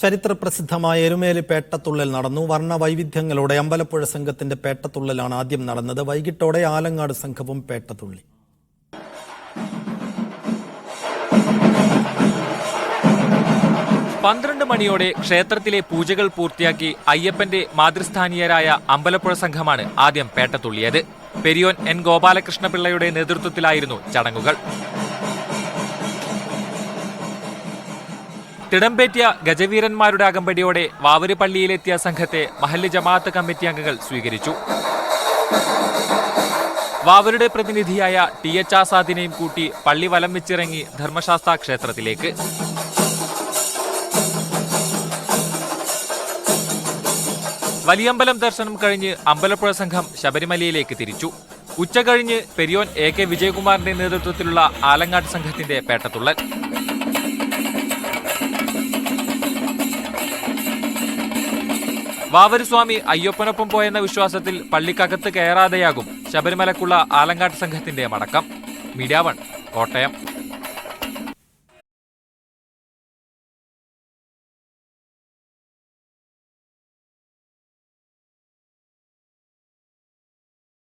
ചരിത്രപ്രസിദ്ധമായ എരുമേലി പേട്ടത്തുള്ളൽ നടന്നു. വർണ്ണ വൈവിധ്യങ്ങളോടെ അമ്പലപ്പുഴ സംഘത്തിന്റെ പേട്ടത്തുള്ളലാണ് ആദ്യം നടന്നത്. വൈകിട്ടോടെ ആലങ്ങാട് സംഘവും പേട്ടത്തുള്ളി. പന്ത്രണ്ട് മണിയോടെ ക്ഷേത്രത്തിലെ പൂജകൾ പൂർത്തിയാക്കി അയ്യപ്പന്റെ മാതൃസ്ഥാനീയരായ അമ്പലപ്പുഴ സംഘമാണ് ആദ്യം പേട്ടത്തുള്ളിയത്. പെരിയോൻ എൻ ഗോപാലകൃഷ്ണപിള്ളയുടെ നേതൃത്വത്തിലായിരുന്നു ചടങ്ങുകൾ. തിടമ്പേറ്റിയ ഗജവീരന്മാരുടെ അകമ്പടിയോടെ വാവര് പള്ളിയിലെത്തിയ സംഘത്തെ മഹല്ല് ജമാഅത്ത് കമ്മിറ്റി അംഗങ്ങൾ സ്വീകരിച്ചു. വാവരുടെ പ്രതിനിധിയായ ടി എച്ച് ആസാദിനെയും കൂട്ടി പള്ളി വലം വെച്ചിറങ്ങി ധർമ്മശാസ്ത്ര ക്ഷേത്രത്തിലേക്ക്. വലിയമ്പലം ദർശനം കഴിഞ്ഞ് അമ്പലപ്പുഴ സംഘം ശബരിമലയിലേക്ക് തിരിച്ചു. ഉച്ചകഴിഞ്ഞ് പെരിയോൻ എ കെ വിജയകുമാറിന്റെ നേതൃത്വത്തിലുള്ള ആലങ്ങാട് സംഘത്തിന്റെ പേട്ടത്തുള്ളൽ. വാവരുസ്വാമി അയ്യപ്പനൊപ്പം പോയെന്ന വിശ്വാസത്തിൽ പള്ളിക്കകത്ത് കയറാതെയാകും ശബരിമലക്കുള്ള ആലങ്ങാട് സംഘത്തിന്റെ മടക്കം. മീഡിയ 1 കോട്ടയം.